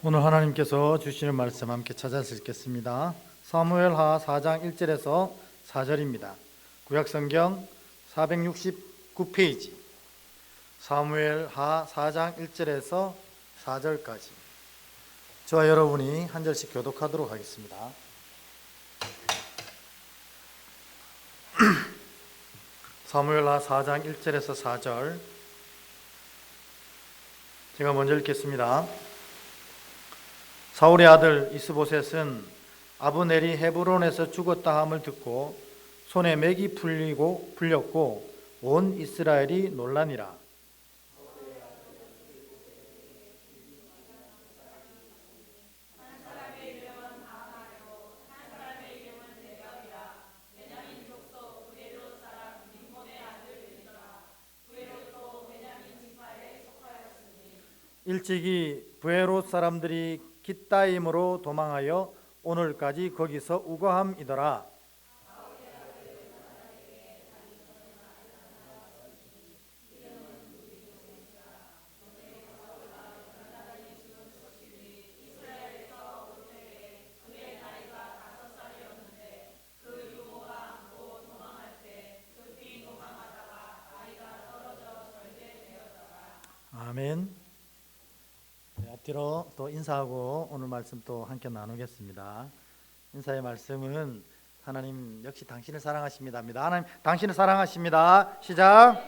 오늘 하나님께서 주시는 말씀 함께 찾아서 읽겠습니다. 사무엘하 4장 1절에서 4절입니다. 구약성경 469페이지 사무엘하 4장 1절에서 4절까지 저와 여러분이 한 절씩 교독하도록 하겠습니다. 사무엘하 4장 1절에서 4절 제가 먼저 읽겠습니다. 사울의 아들 이스보셋은 아브넬이 헤브론에서 죽었다 함을 듣고 손에 맥이 풀렸고 온 이스라엘이 놀라니라. 일찍이 브에롯 사람들이 깃다임으로 도망하여 오늘까지 거기서 우거함이더라. 아멘. 앞뒤로 또 인사하고 오늘 말씀 또 함께 나누겠습니다. 인사의 말씀은 하나님 역시 당신을 사랑하십니다입니다. 하나님 당신을 사랑하십니다. 시작.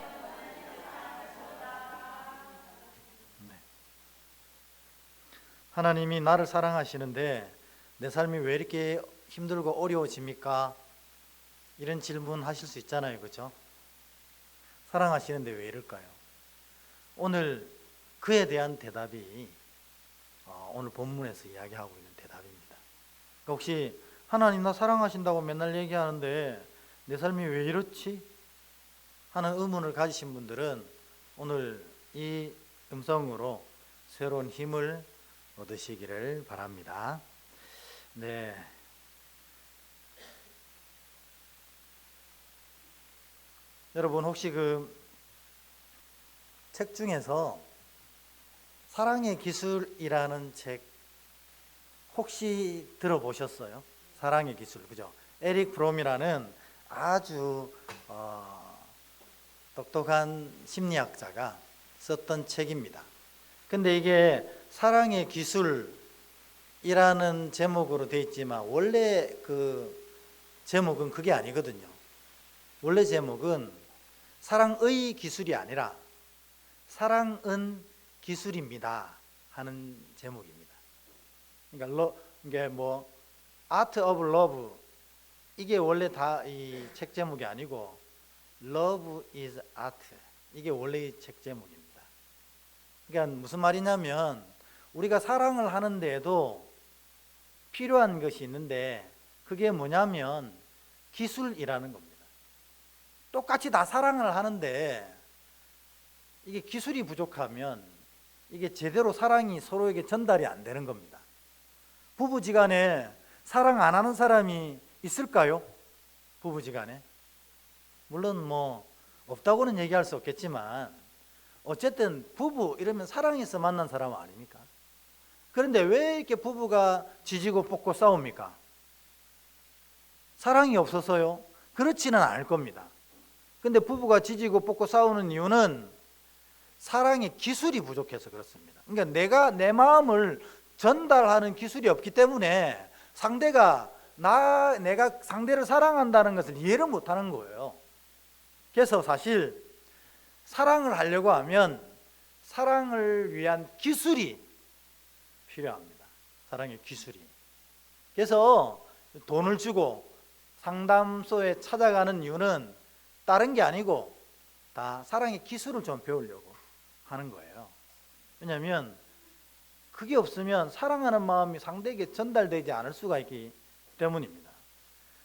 네. 하나님이 나를 사랑하시는데 내 삶이 왜 이렇게 힘들고 어려워집니까? 이런 질문 하실 수 있잖아요, 그렇죠? 사랑하시는데 왜 이럴까요? 오늘 그에 대한 대답이 오늘 본문에서 이야기하고 있는 대답입니다. 그러니까 혹시 하나님 나 사랑하신다고 맨날 얘기하는데 내 삶이 왜 이렇지? 하는 의문을 가지신 분들은 오늘 이 음성으로 새로운 힘을 얻으시기를 바랍니다. 네. 여러분 혹시 그 책 중에서 사랑의 기술이라는 책 혹시 들어보셨어요? 사랑의 기술, 그죠? 에릭 프롬이라는 아주 똑똑한 심리학자가 썼던 책입니다. 근데 이게 사랑의 기술이라는 제목으로 되어 있지만 원래 그 제목은 그게 아니거든요. 원래 제목은 사랑의 기술이 아니라 사랑은 기술입니다 하는 제목입니다. 그러니까 이게 뭐 Art of Love 이게 원래 다 이 책 제목이 아니고 Love is Art 이게 원래 책 제목입니다. 그러니까 무슨 말이냐면 우리가 사랑을 하는데에도 필요한 것이 있는데 그게 뭐냐면 기술이라는 겁니다. 똑같이 다 사랑을 하는데 이게 기술이 부족하면 이게 제대로 사랑이 서로에게 전달이 안 되는 겁니다. 부부지간에 사랑 안 하는 사람이 있을까요? 부부지간에? 물론 뭐 없다고는 얘기할 수 없겠지만 어쨌든 부부 이러면 사랑해서 만난 사람 아닙니까? 그런데 왜 이렇게 부부가 지지고 볶고 싸웁니까? 사랑이 없어서요? 그렇지는 않을 겁니다. 근데 부부가 지지고 볶고 싸우는 이유는 사랑의 기술이 부족해서 그렇습니다. 그러니까 내가 내 마음을 전달하는 기술이 없기 때문에 상대가 내가 상대를 사랑한다는 것을 이해를 못하는 거예요. 그래서 사실 사랑을 하려고 하면 사랑을 위한 기술이 필요합니다. 사랑의 기술이. 그래서 돈을 주고 상담소에 찾아가는 이유는 다른 게 아니고 다 사랑의 기술을 좀 배우려고 하는 거예요. 왜냐하면 그게 없으면 사랑하는 마음이 상대에게 전달되지 않을 수가 있기 때문입니다.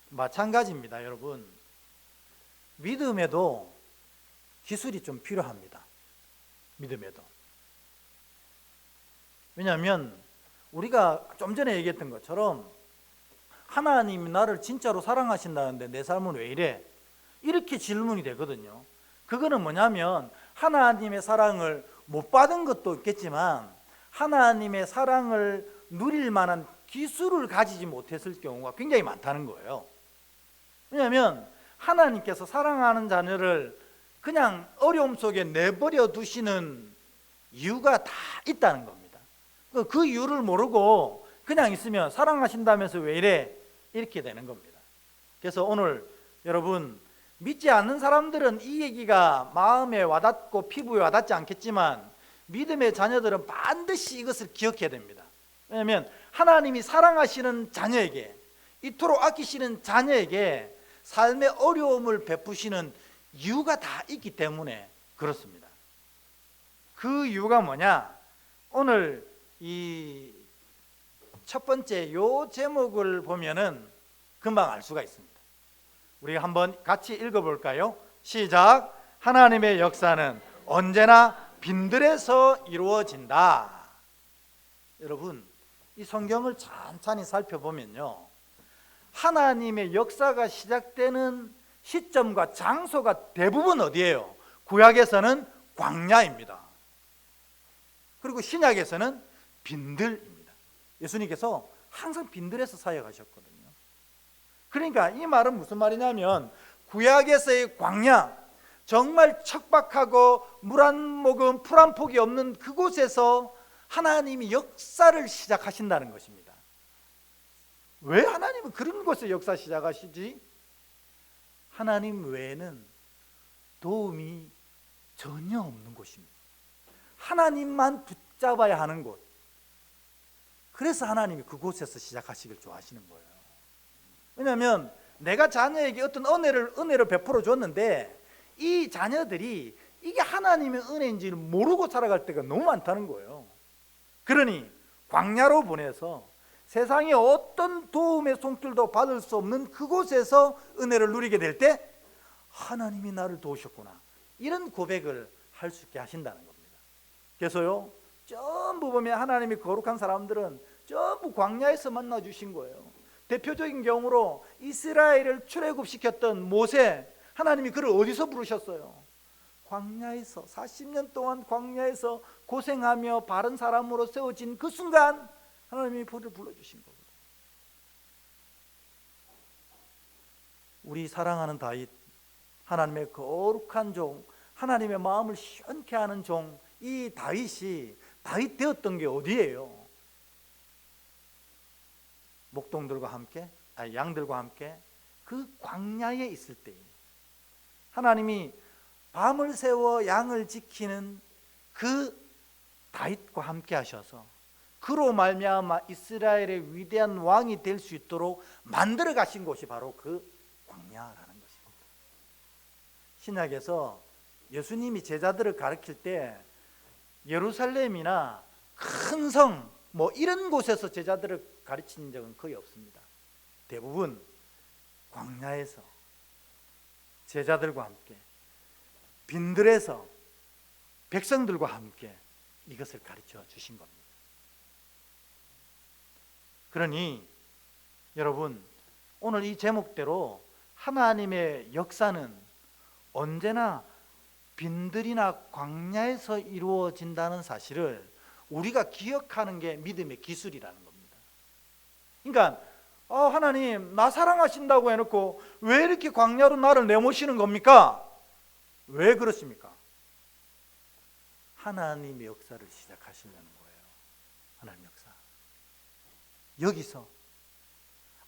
마찬가지입니다, 여러분. 믿음에도 기술이 좀 필요합니다. 믿음에도. 왜냐하면 우리가 좀 전에 얘기했던 것처럼 하나님이 나를 진짜로 사랑하신다는데 내 삶은 왜 이래? 이렇게 질문이 되거든요. 그거는 뭐냐면 하나님의 사랑을 못 받은 것도 있겠지만 하나님의 사랑을 누릴 만한 기술을 가지지 못했을 경우가 굉장히 많다는 거예요. 왜냐하면 하나님께서 사랑하는 자녀를 그냥 어려움 속에 내버려 두시는 이유가 다 있다는 겁니다. 그 이유를 모르고 그냥 있으면 사랑하신다면서 왜 이래? 이렇게 되는 겁니다. 그래서 오늘 여러분, 믿지 않는 사람들은 이 얘기가 마음에 와닿고 피부에 와닿지 않겠지만 믿음의 자녀들은 반드시 이것을 기억해야 됩니다. 왜냐하면 하나님이 사랑하시는 자녀에게, 이토록 아끼시는 자녀에게 삶의 어려움을 베푸시는 이유가 다 있기 때문에 그렇습니다. 그 이유가 뭐냐? 오늘 이 첫 번째 요 제목을 보면은 금방 알 수가 있습니다. 우리가 한번 같이 읽어볼까요? 시작. 하나님의 역사는 언제나 빈들에서 이루어진다. 여러분, 이 성경을 찬찬히 살펴보면요, 하나님의 역사가 시작되는 시점과 장소가 대부분 어디예요? 구약에서는 광야입니다. 그리고 신약에서는 빈들입니다. 예수님께서 항상 빈들에서 사역하셨거든요. 그러니까 이 말은 무슨 말이냐면, 구약에서의 광야, 정말 척박하고 물 한 모금 풀 한 폭이 없는 그곳에서 하나님이 역사를 시작하신다는 것입니다. 왜 하나님은 그런 곳에 역사 시작하시지? 하나님 외에는 도움이 전혀 없는 곳입니다. 하나님만 붙잡아야 하는 곳. 그래서 하나님이 그곳에서 시작하시길 좋아하시는 거예요. 왜냐하면 내가 자녀에게 어떤 은혜를 베풀어 줬는데 이 자녀들이 이게 하나님의 은혜인지를 모르고 살아갈 때가 너무 많다는 거예요. 그러니 광야로 보내서 세상에 어떤 도움의 손길도 받을 수 없는 그곳에서 은혜를 누리게 될 때 하나님이 나를 도우셨구나, 이런 고백을 할 수 있게 하신다는 겁니다. 그래서요, 전부 보면 하나님이 거룩한 사람들은 전부 광야에서 만나주신 거예요. 대표적인 경우로 이스라엘을 출애굽시켰던 모세, 하나님이 그를 어디서 부르셨어요? 광야에서. 40년 동안 광야에서 고생하며 바른 사람으로 세워진 그 순간 하나님이 그를 불러주신 거거든요. 우리 사랑하는 다윗, 하나님의 거룩한 종, 하나님의 마음을 시원케 하는 종, 이 다윗이 다윗 되었던 게 어디예요? 목동들과 함께, 양들과 함께 그 광야에 있을 때에 하나님이 밤을 새워 양을 지키는 그 다윗과 함께 하셔서 그로 말미암아 이스라엘의 위대한 왕이 될 수 있도록 만들어 가신 곳이 바로 그 광야라는 것입니다. 신약에서 예수님이 제자들을 가르칠 때 예루살렘이나 큰 성 뭐 이런 곳에서 제자들을 가르친 적은 거의 없습니다. 대부분 광야에서 제자들과 함께, 빈들에서 백성들과 함께 이것을 가르쳐 주신 겁니다. 그러니 여러분, 오늘 이 제목대로 하나님의 역사는 언제나 빈들이나 광야에서 이루어진다는 사실을 우리가 기억하는 게 믿음의 기술이라는 겁니다. 그러니까 하나님 나 사랑하신다고 해놓고 왜 이렇게 광야로 나를 내모시는 겁니까? 왜 그렇습니까? 하나님의 역사를 시작하시려는 거예요. 하나님 역사. 여기서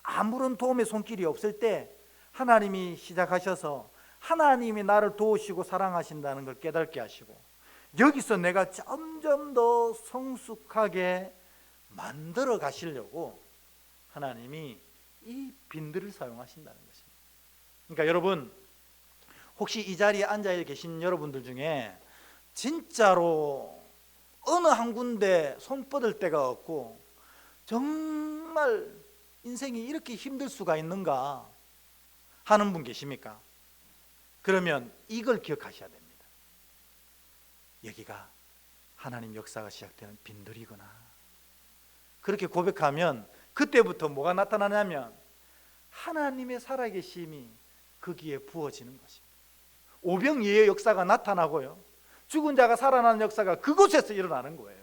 아무런 도움의 손길이 없을 때 하나님이 시작하셔서 하나님이 나를 도우시고 사랑하신다는 걸 깨닫게 하시고, 여기서 내가 점점 더 성숙하게 만들어 가시려고 하나님이 이 빈들을 사용하신다는 것입니다. 그러니까 여러분, 혹시 이 자리에 앉아 계신 여러분들 중에 진짜로 어느 한 군데 손 뻗을 데가 없고 정말 인생이 이렇게 힘들 수가 있는가 하는 분 계십니까? 그러면 이걸 기억하셔야 됩니다. 여기가 하나님 역사가 시작되는 빈들이구나. 그렇게 고백하면 그때부터 뭐가 나타나냐면 하나님의 살아계심이 거기에 부어지는 것입니다. 오병이의 역사가 나타나고요, 죽은 자가 살아나는 역사가 그곳에서 일어나는 거예요.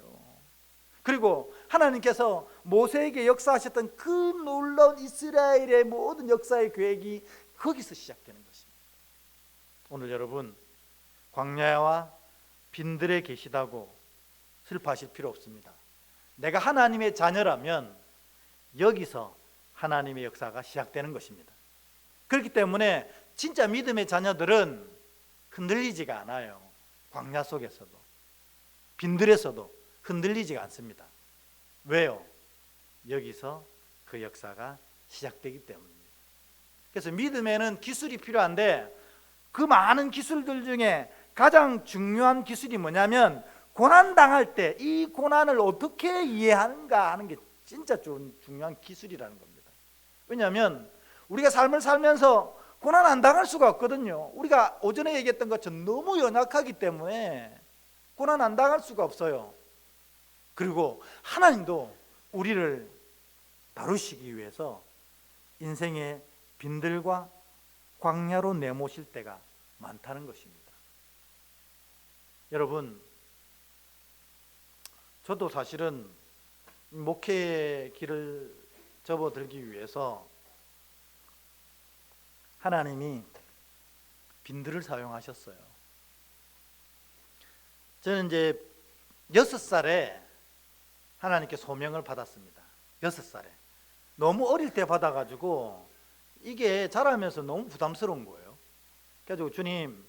그리고 하나님께서 모세에게 역사하셨던 그 놀라운 이스라엘의 모든 역사의 계획이 거기서 시작되는 것입니다. 오늘 여러분, 광야와 빈들에 계시다고 슬퍼하실 필요 없습니다. 내가 하나님의 자녀라면 여기서 하나님의 역사가 시작되는 것입니다. 그렇기 때문에 진짜 믿음의 자녀들은 흔들리지가 않아요. 광야 속에서도 빈들에서도 흔들리지가 않습니다. 왜요? 여기서 그 역사가 시작되기 때문입니다. 그래서 믿음에는 기술이 필요한데 그 많은 기술들 중에 가장 중요한 기술이 뭐냐면 고난당할 때 이 고난을 어떻게 이해하는가 하는 게 진짜 중요한 기술이라는 겁니다. 왜냐하면 우리가 삶을 살면서 고난 안 당할 수가 없거든요. 우리가 오전에 얘기했던 것처럼 너무 연약하기 때문에 고난 안 당할 수가 없어요. 그리고 하나님도 우리를 다루시기 위해서 인생의 빈들과 광야로 내모실 때가 많다는 것입니다. 여러분, 저도 사실은 목회의 길을 접어들기 위해서 하나님이 빈들을 사용하셨어요. 저는 이제 6살에 하나님께 소명을 받았습니다. 6살에. 너무 어릴 때 받아가지고 이게 자라면서 너무 부담스러운 거예요. 그래가지고 주님,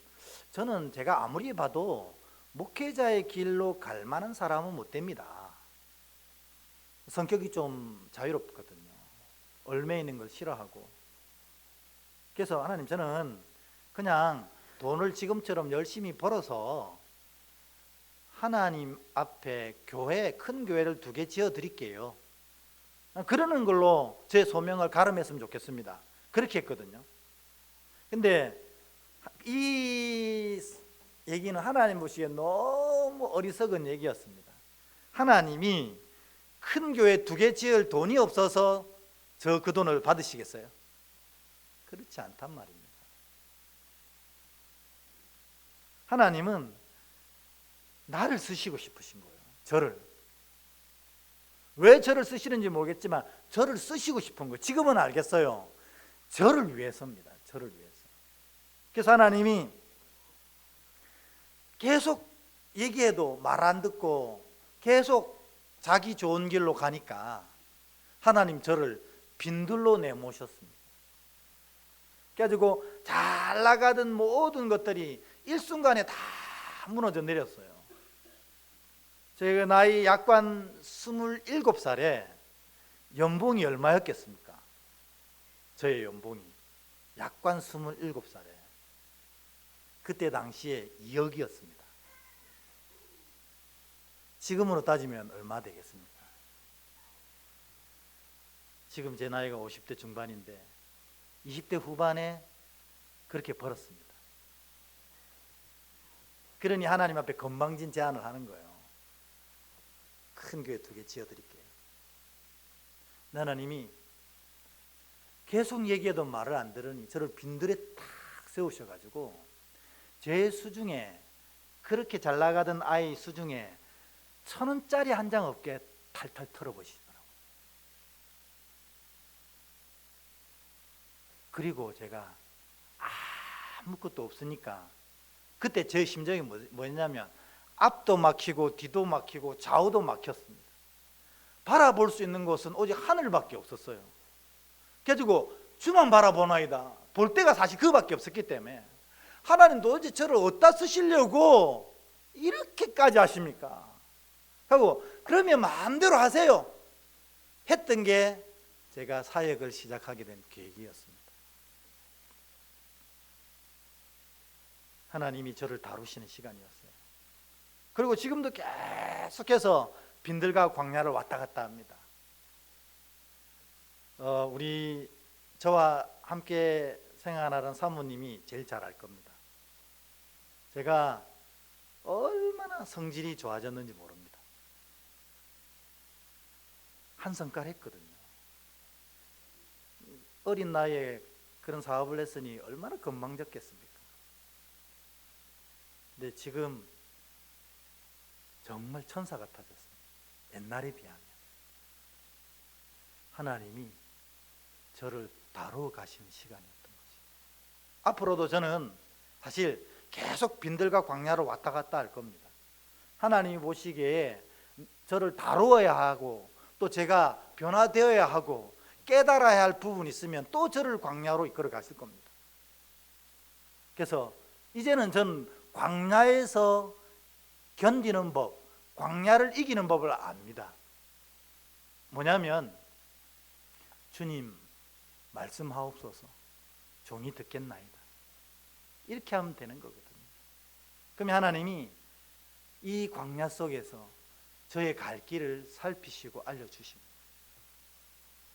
저는 제가 아무리 봐도 목회자의 길로 갈 만한 사람은 못 됩니다. 성격이 좀 자유롭거든요. 얽매 있는 걸 싫어하고. 그래서 하나님, 저는 그냥 돈을 지금처럼 열심히 벌어서 하나님 앞에 교회, 큰 교회를 2개 지어 드릴게요. 그러는 걸로 제 소명을 가름했으면 좋겠습니다. 그렇게 했거든요. 근데 이 얘기는 하나님 보시기에 너무 어리석은 얘기였습니다. 하나님이 큰 교회 2개 지을 돈이 없어서 저 그 돈을 받으시겠어요? 그렇지 않단 말입니다. 하나님은 나를 쓰시고 싶으신 거예요. 저를. 왜 저를 쓰시는지 모르겠지만 저를 쓰시고 싶은 거예요. 지금은 알겠어요. 저를 위해서입니다. 저를 위해서. 그래서 하나님이 계속 얘기해도 말 안 듣고 계속 자기 좋은 길로 가니까 하나님 저를 빈들로 내모셨습니다. 그래가지고 잘 나가던 모든 것들이 일순간에 다 무너져 내렸어요. 제가 나이 약관 27살에 연봉이 얼마였겠습니까? 저의 연봉이 약관 27살에 그때 당시에 2억이었습니다. 지금으로 따지면 얼마 되겠습니까? 지금 제 나이가 50대 중반인데 20대 후반에 그렇게 벌었습니다. 그러니 하나님 앞에 건방진 제안을 하는 거예요. 큰 교회 2개 지어드릴게요. 하나님이 계속 얘기해도 말을 안 들으니 저를 빈들에 탁 세우셔가지고 제 수중에, 그렇게 잘 나가던 아이 수중에 1,000원짜리 한 장 없게 탈탈 털어보시더라고요. 그리고 제가 아무것도 없으니까 그때 제 심정이 뭐였냐면 앞도 막히고 뒤도 막히고 좌우도 막혔습니다. 바라볼 수 있는 곳은 오직 하늘밖에 없었어요. 그래가지고 주만 바라보나이다. 볼 데가 사실 그밖에 없었기 때문에 하나님도 어제 저를 어디다 쓰시려고 이렇게까지 하십니까? 하고 그러면 마음대로 하세요 했던 게 제가 사역을 시작하게 된 계기였습니다. 하나님이 저를 다루시는 시간이었어요. 그리고 지금도 계속해서 빈들과 광야를 왔다 갔다 합니다. 우리 저와 함께 생활하는 사모님이 제일 잘 알 겁니다. 제가 얼마나 성질이 좋아졌는지 모릅니다. 한성깔 했거든요. 어린 나이에 그런 사업을 했으니 얼마나 건방졌겠습니까? 근데 지금 정말 천사 같아졌습니다. 옛날에 비하면 하나님이 저를 다루어 가시는 시간이었던 거죠. 앞으로도 저는 사실 계속 빈들과 광야로 왔다 갔다 할 겁니다. 하나님이 보시기에 저를 다루어야 하고 또 제가 변화되어야 하고 깨달아야 할 부분이 있으면 또 저를 광야로 이끌어 가실 겁니다. 그래서 이제는 전 광야에서 견디는 법, 광야를 이기는 법을 압니다. 뭐냐면 주님 말씀하옵소서, 종이 듣겠나이다. 이렇게 하면 되는 거거든요. 그러면 하나님이 이 광야 속에서 저의 갈 길을 살피시고 알려주십니다.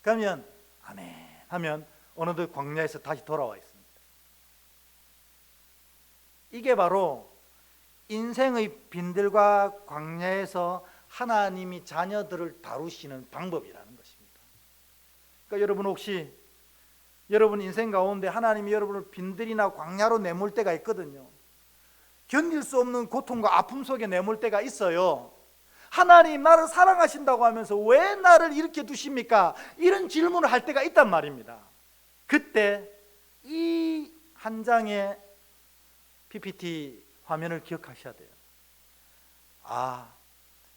그러면 아멘 하면 어느덧 광야에서 다시 돌아와 있습니다. 이게 바로 인생의 빈들과 광야에서 하나님이 자녀들을 다루시는 방법이라는 것입니다. 그러니까 여러분 혹시 여러분 인생 가운데 하나님이 여러분을 빈들이나 광야로 내몰 때가 있거든요. 견딜 수 없는 고통과 아픔 속에 내몰 때가 있어요. 하나님 나를 사랑하신다고 하면서 왜 나를 이렇게 두십니까? 이런 질문을 할 때가 있단 말입니다. 그때 이 한 장의 PPT 화면을 기억하셔야 돼요. 아,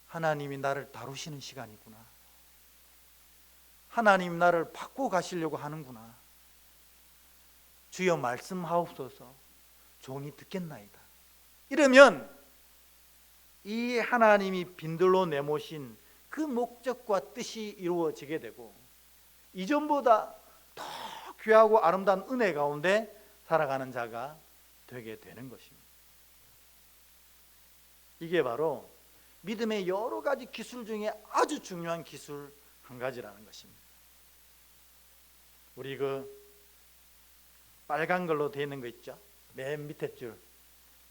하나님이 나를 다루시는 시간이구나. 하나님 나를 바꾸어 가시려고 하는구나. 주여 말씀하옵소서, 종이 듣겠나이다. 이러면 이 하나님이 빈들로 내모신 그 목적과 뜻이 이루어지게 되고 이전보다 더 귀하고 아름다운 은혜 가운데 살아가는 자가 되게 되는 것입니다. 이게 바로 믿음의 여러 가지 기술 중에 아주 중요한 기술 한 가지라는 것입니다. 우리 빨간 걸로 되어 있는 거 있죠? 맨 밑에 줄.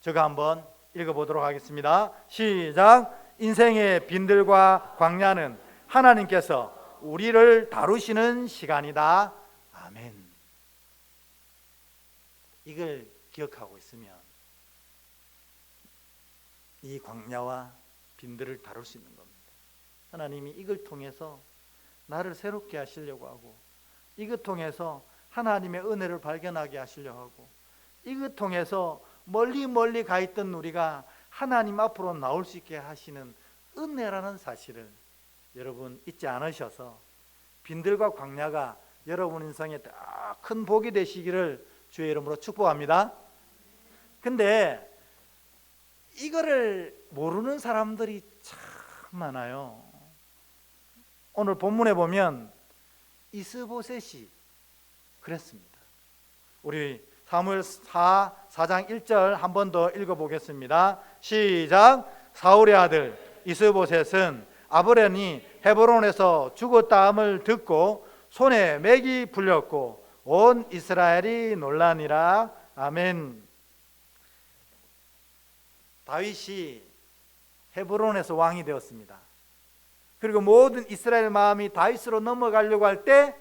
저거 한번 읽어보도록 하겠습니다. 시작. 인생의 빈들과 광야는 하나님께서 우리를 다루시는 시간이다. 아멘. 이걸 기억하고 있으면 이 광야와 빈들을 다룰 수 있는 겁니다. 하나님이 이걸 통해서 나를 새롭게 하시려고 하고 이것 통해서 하나님의 은혜를 발견하게 하시려고 하고 이것 통해서 멀리 가 있던 우리가 하나님 앞으로 나올 수 있게 하시는 은혜라는 사실을 여러분 잊지 않으셔서 빈들과 광야가 여러분 인생에 더 큰 복이 되시기를 주의 이름으로 축복합니다. 근데 이거를 모르는 사람들이 참 많아요. 오늘 본문에 보면 이스보셋이 그랬습니다. 우리 사무엘 4장 1절 한 번 더 읽어보겠습니다. 시작. 사울의 아들 이스보셋은 아브넬이 헤브론에서 죽었다함을 듣고 손에 맥이 풀렸고 온 이스라엘이 놀라니라. 아멘. 다윗이 헤브론에서 왕이 되었습니다. 그리고 모든 이스라엘 마음이 다윗으로 넘어가려고 할 때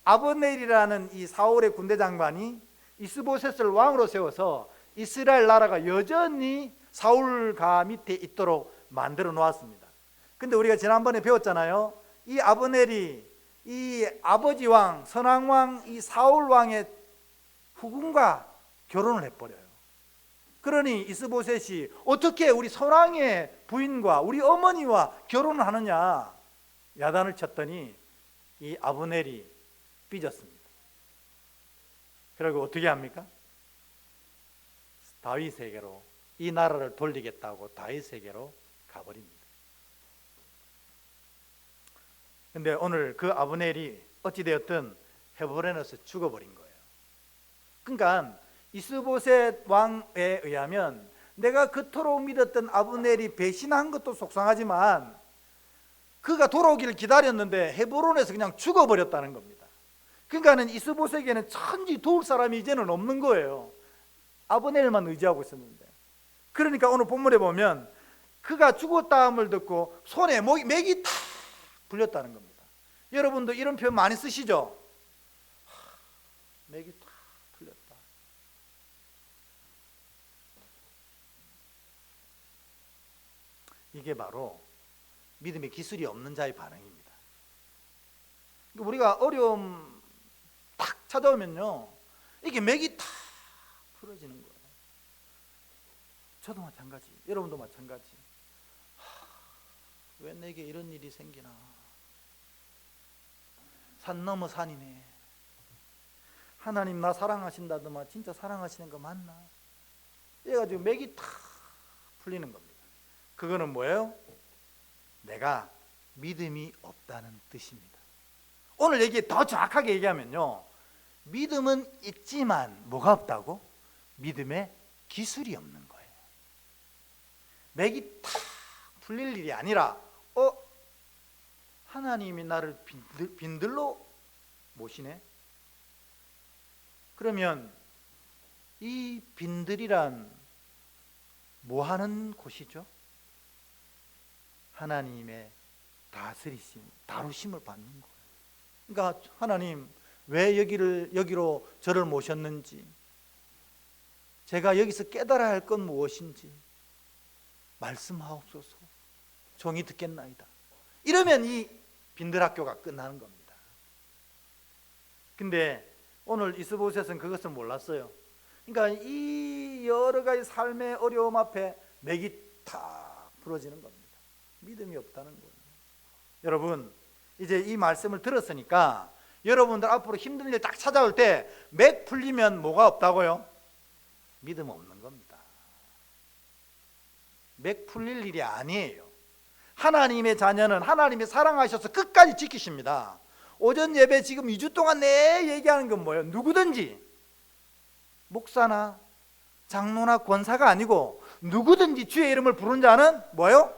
아브넬이라는 이 사울의 군대 장관이 이스보셋을 왕으로 세워서 이스라엘 나라가 여전히 사울가 밑에 있도록 만들어 놓았습니다. 근데 우리가 지난번에 배웠잖아요. 이 아브넬이 이 아버지 왕 선왕왕 이 사울 왕의 후궁과 결혼을 해버려요. 그러니 이스보셋이 어떻게 우리 선왕의 부인과 우리 어머니와 결혼을 하느냐 야단을 쳤더니 이 아브넬이 삐졌습니다. 그리고 어떻게 합니까? 다윗에게로 이 나라를 돌리겠다고 다윗에게로 가버립니다. 근데 오늘 그 아브넬이 어찌되었든 헤브론에서 죽어버린 거예요. 그러니까 이스보셋 왕에 의하면 내가 그토록 믿었던 아브넬이 배신한 것도 속상하지만 그가 돌아오기를 기다렸는데 헤브론에서 그냥 죽어버렸다는 겁니다. 그러니까는 이스보셋에게는 천지 도울 사람이 이제는 없는 거예요. 아브넬만 의지하고 있었는데. 그러니까 오늘 본문에 보면 그가 죽었다함을 듣고 손에 맥이 탁 풀렸다는 겁니다. 여러분도 이런 표현 많이 쓰시죠? 맥이 탁 풀렸다. 이게 바로 믿음의 기술이 없는 자의 반응입니다. 우리가 어려움 탁 찾아오면요, 이게 맥이 탁 풀어지는 거예요. 저도 마찬가지, 여러분도 마찬가지. 왜 내게 이런 일이 생기나? 산 넘어 산이네. 하나님 나 사랑하신다더만 진짜 사랑하시는 거 맞나? 이래가지고 맥이 탁 풀리는 겁니다. 그거는 뭐예요? 내가 믿음이 없다는 뜻입니다. 오늘 더 정확하게 얘기하면요, 믿음은 있지만 뭐가 없다고? 믿음의 기술이 없는 거예요. 맥이 탁 풀릴 일이 아니라 하나님이 나를 빈들로 모시네? 그러면 이 빈들이란 뭐 하는 곳이죠? 하나님의 다스리심, 다루심을 받는 거예요. 그러니까 하나님 왜 여기로 저를 모셨는지, 제가 여기서 깨달아야 할 건 무엇인지 말씀하옵소서. 종이 듣겠나이다. 이러면 이 빈들학교가 끝나는 겁니다. 근데 오늘 이스보셋은 그것을 몰랐어요. 그러니까 이 여러 가지 삶의 어려움 앞에 맥이 탁 부러지는 겁니다. 믿음이 없다는 거예요. 여러분, 이제 이 말씀을 들었으니까 여러분들 앞으로 힘든 일 딱 찾아올 때 맥 풀리면 뭐가 없다고요? 믿음 없는 겁니다. 맥 풀릴 일이 아니에요. 하나님의 자녀는 하나님이 사랑하셔서 끝까지 지키십니다. 오전 예배 지금 2주 동안 내 얘기하는 건 뭐예요? 누구든지, 목사나 장로나 권사가 아니고 누구든지 주의 이름을 부른 자는 뭐예요?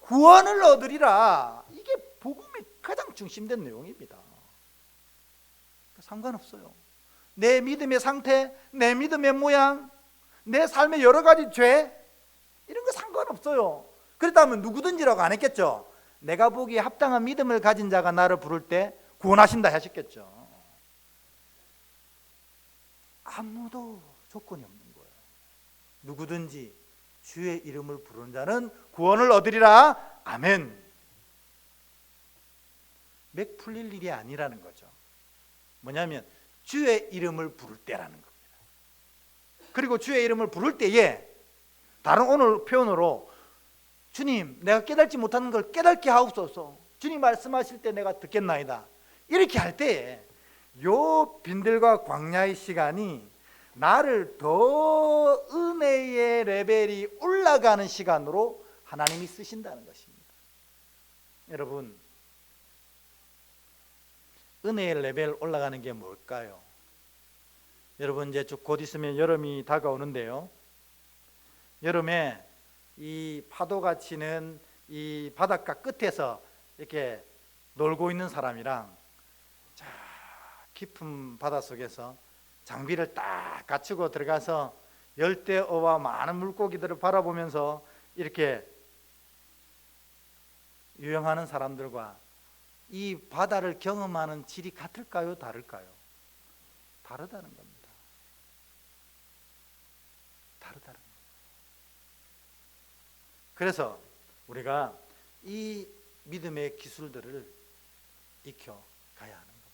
구원을 얻으리라. 이게 복음의 가장 중심된 내용입니다. 상관없어요. 내 믿음의 상태, 내 믿음의 모양, 내 삶의 여러 가지 죄, 이런 거 상관없어요. 그렇다면 누구든지라고 안 했겠죠. 내가 보기에 합당한 믿음을 가진 자가 나를 부를 때 구원하신다 하셨겠죠. 아무도 조건이 없는 거예요. 누구든지 주의 이름을 부르는 자는 구원을 얻으리라. 아멘. 맥 풀릴 일이 아니라는 거죠. 뭐냐면 주의 이름을 부를 때라는 겁니다. 그리고 주의 이름을 부를 때에 다른 오늘 표현으로 주님 내가 깨닫지 못하는 걸 깨닫게 하옵소서. 주님 말씀하실 때 내가 듣겠나이다. 이렇게 할 때에 요 빈들과 광야의 시간이 나를 더 은혜의 레벨이 올라가는 시간으로 하나님이 쓰신다는 것입니다. 여러분, 은혜의 레벨 올라가는 게 뭘까요? 여러분, 이제 곧 있으면 여름이 다가오는데요, 여름에 이 파도가 치는 이 바닷가 끝에서 이렇게 놀고 있는 사람이랑 자 깊은 바닷속에서 장비를 딱 갖추고 들어가서 열대어와 많은 물고기들을 바라보면서 이렇게 유영하는 사람들과 이 바다를 경험하는 질이 같을까요? 다를까요? 다르다는 겁니다. 다르다는 겁니다. 그래서 우리가 이 믿음의 기술들을 익혀가야 하는 겁니다.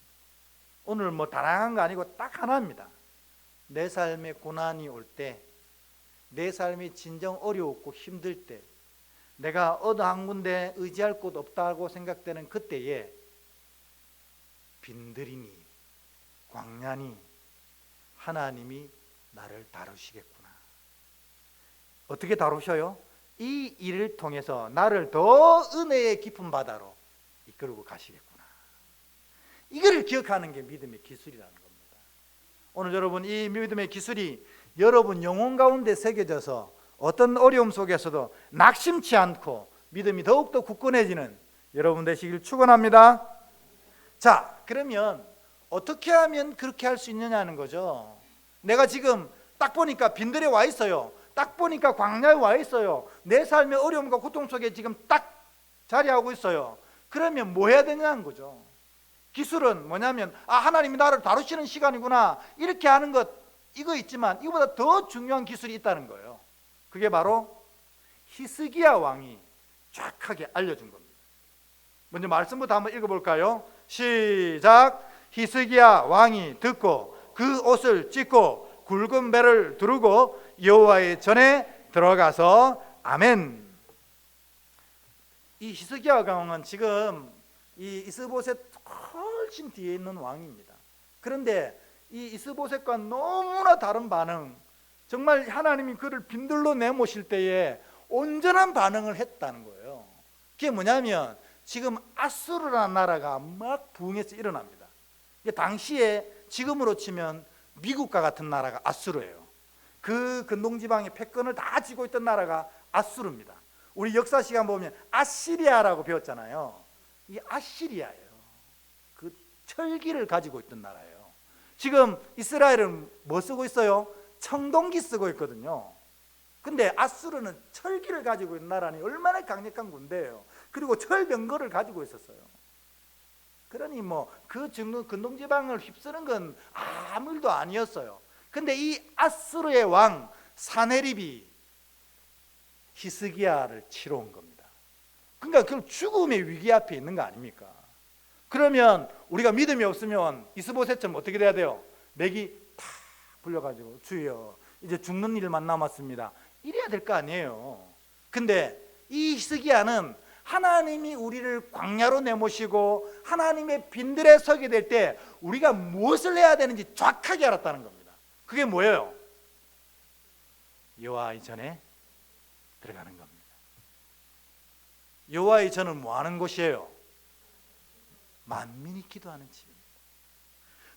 오늘 뭐 다양한 거 아니고 딱 하나입니다. 내 삶에 고난이 올 때, 내 삶이 진정 어려웠고 힘들 때, 내가 어느 한 군데 의지할 곳 없다고 생각되는 그때에 빈들이니 광야니 하나님이 나를 다루시겠구나. 어떻게 다루셔요? 이 일을 통해서 나를 더 은혜의 깊은 바다로 이끌고 가시겠구나. 이거를 기억하는 게 믿음의 기술이라는 겁니다. 오늘 여러분, 이 믿음의 기술이 여러분 영혼 가운데 새겨져서 어떤 어려움 속에서도 낙심치 않고 믿음이 더욱더 굳건해지는 여러분 되시길 축원합니다. 자, 그러면 어떻게 하면 그렇게 할 수 있느냐는 거죠. 내가 지금 딱 보니까 빈들에 와 있어요. 딱 보니까 광야에 와 있어요. 내 삶의 어려움과 고통 속에 지금 딱 자리하고 있어요. 그러면 뭐 해야 되냐는 거죠. 기술은 뭐냐면 하나님이 나를 다루시는 시간이구나 이렇게 하는 것, 이거 있지만 이거보다 더 중요한 기술이 있다는 거예요. 그게 바로 히스기야 왕이 정확하게 알려준 겁니다. 먼저 말씀부터 한번 읽어볼까요? 시작. 히스기야 왕이 듣고 그 옷을 찢고 굵은 배를 두르고 여호와의 전에 들어가서 아멘. 이 히스기야 왕은 지금 이 이스보셋 훨씬 뒤에 있는 왕입니다. 그런데 이 이스보셋과 너무나 다른 반응, 정말 하나님이 그를 빈들로 내모실 때에 온전한 반응을 했다는 거예요. 그게 뭐냐면 지금 아수르라는 나라가 막 부흥해서 일어납니다. 이게 당시에 지금으로 치면 미국과 같은 나라가 아수르예요. 그 근동지방의 패권을 다 쥐고 있던 나라가 아수르입니다. 우리 역사 시간 보면 아시리아라고 배웠잖아요. 이게 아시리아예요. 그 철기를 가지고 있던 나라예요. 지금 이스라엘은 뭐 쓰고 있어요? 청동기 쓰고 있거든요. 근데 아수르는 철기를 가지고 있는 나라니 얼마나 강력한 군대예요. 그리고 철병거를 가지고 있었어요. 그러니 뭐 그 근동지방을 휩쓰는 건 아무 일도 아니었어요. 근데 이 아수르의 왕 사네립이 히스기야를 치러 온 겁니다. 그러니까 그 죽음의 위기 앞에 있는 거 아닙니까? 그러면 우리가 믿음이 없으면 이스보셋처럼 어떻게 돼야 돼요? 맥이 탁 불려가지고 주여 이제 죽는 일만 남았습니다, 이래야 될 거 아니에요. 근데 이 히스기야는 하나님이 우리를 광야로 내모시고 하나님의 빈들에 서게 될 때 우리가 무엇을 해야 되는지 정확하게 알았다는 겁니다. 그게 뭐예요? 여호와의 전에 들어가는 겁니다. 여호와의 전은 뭐 하는 곳이에요? 만민이 기도하는 집입니다.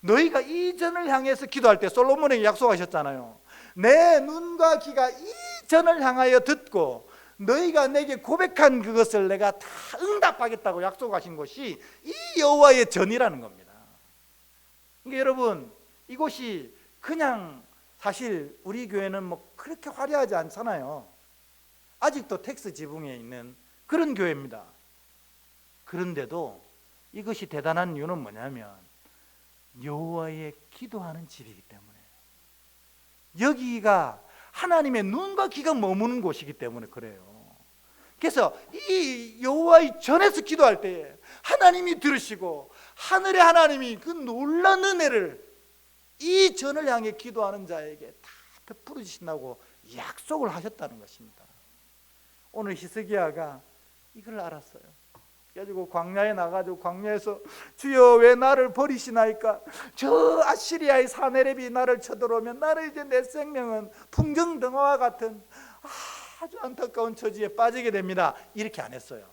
너희가 이 전을 향해서 기도할 때 솔로몬에게 약속하셨잖아요. 내 눈과 귀가 이 전을 향하여 듣고 너희가 내게 고백한 그것을 내가 다 응답하겠다고 약속하신 것이 이 여호와의 전이라는 겁니다. 그러니까 여러분, 이곳이 그냥 사실 우리 교회는 뭐 그렇게 화려하지 않잖아요. 아직도 텍스 지붕에 있는 그런 교회입니다. 그런데도 이것이 대단한 이유는 뭐냐면 여호와의 기도하는 집이기 때문에, 여기가 하나님의 눈과 귀가 머무는 곳이기 때문에 그래요. 그래서 이 여호와의 전에서 기도할 때에 하나님이 들으시고 하늘의 하나님이 그 놀라운 은혜를 이 전을 향해 기도하는 자에게 다 베풀어 주신다고 약속을 하셨다는 것입니다. 오늘 히스기야가 이걸 알았어요. 그래가지고 광야에 나가지고 광야에서 주여 왜 나를 버리시나이까? 저 아시리아의 사네립이 나를 쳐들어오면 나를 이제 내 생명은 풍정등화와 같은 아주 안타까운 처지에 빠지게 됩니다. 이렇게 안 했어요.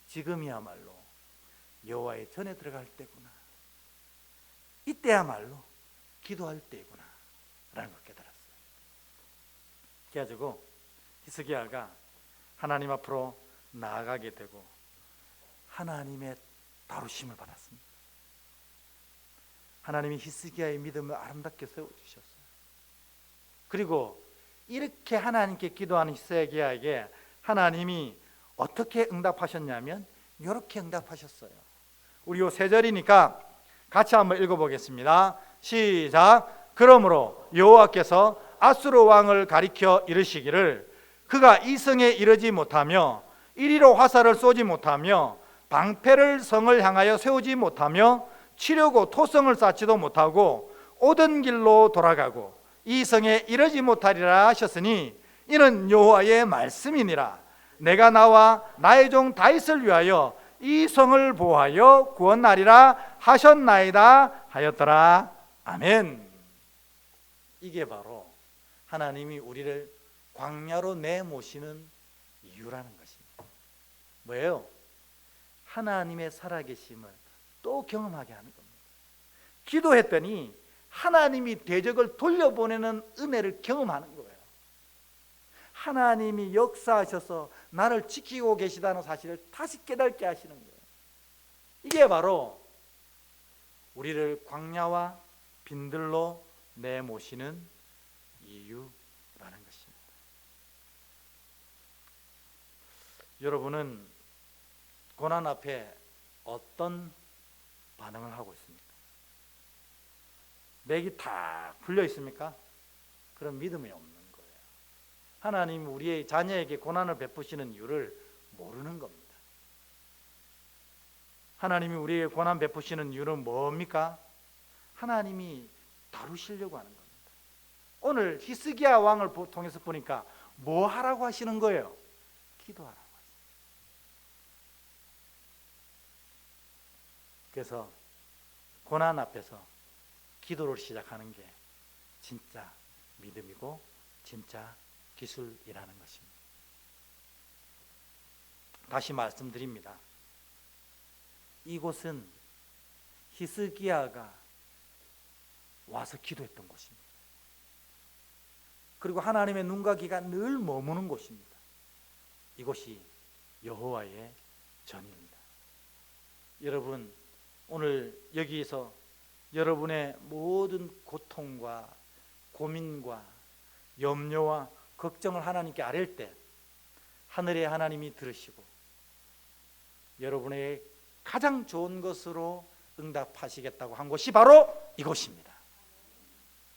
지금이야말로 여호와의 전에 들어갈 때구나, 이때야말로 기도할 때구나 라는 걸 깨달았어요. 그래가지고 히스기야가 하나님 앞으로 나아가게 되고 하나님의 다루심을 받았습니다. 하나님이 히스기야의 믿음을 아름답게 세워주셨어요. 그리고 이렇게 하나님께 기도하는 히스기야에게 하나님이 어떻게 응답하셨냐면 이렇게 응답하셨어요. 우리 요 3절이니까 같이 한번 읽어보겠습니다. 시작. 그러므로 여호와께서 아수르 왕을 가리켜 이르시기를 그가 이성에 이르지 못하며 이리로 화살을 쏘지 못하며 방패를 성을 향하여 세우지 못하며 치려고 토성을 쌓지도 못하고 오던 길로 돌아가고 이 성에 이르지 못하리라 하셨으니 이는 여호와의 말씀이니라. 내가 나와 나의 종 다윗을 위하여 이 성을 보호하여 구원하리라 하셨나이다 하였더라. 아멘. 이게 바로 하나님이 우리를 광야로 내모시는 이유라는 것입니다. 뭐예요? 하나님의 살아계심을 또 경험하게 하는 겁니다. 기도했더니 하나님이 대적을 돌려보내는 은혜를 경험하는 거예요. 하나님이 역사하셔서 나를 지키고 계시다는 사실을 다시 깨닫게 하시는 거예요. 이게 바로 우리를 광야와 빈들로 내모시는 이유라는 것입니다. 여러분은 고난 앞에 어떤 반응을 하고 있습니까? 맥이 탁 풀려 있습니까? 그런 믿음이 없는 거예요. 하나님 우리의 자녀에게 고난을 베푸시는 이유를 모르는 겁니다. 하나님이 우리에게 고난 베푸시는 이유는 뭡니까? 하나님이 다루시려고 하는 겁니다. 오늘 히스기야 왕을 통해서 보니까 뭐 하라고 하시는 거예요? 기도하라고 하시는. 그래서 고난 앞에서 기도를 시작하는 게 진짜 믿음이고 진짜 기술이라는 것입니다. 다시 말씀드립니다. 이곳은 히스기야가 와서 기도했던 곳입니다. 그리고 하나님의 눈과 귀가 늘 머무는 곳입니다. 이곳이 여호와의 전입니다. 여러분, 오늘 여기서 여러분의 모든 고통과 고민과 염려와 걱정을 하나님께 아랠 때 하늘의 하나님이 들으시고 여러분의 가장 좋은 것으로 응답하시겠다고 한 곳이 바로 이곳입니다.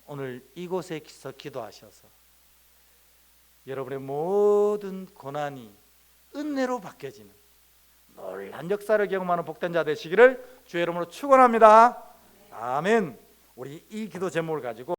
오늘 이곳에서 기도하셔서 여러분의 모든 고난이 은혜로 바뀌어지는 놀란 역사를 경험하는 복된 자 되시기를 주의 이름으로 축원합니다. 아멘. 우리 이 기도 제목을 가지고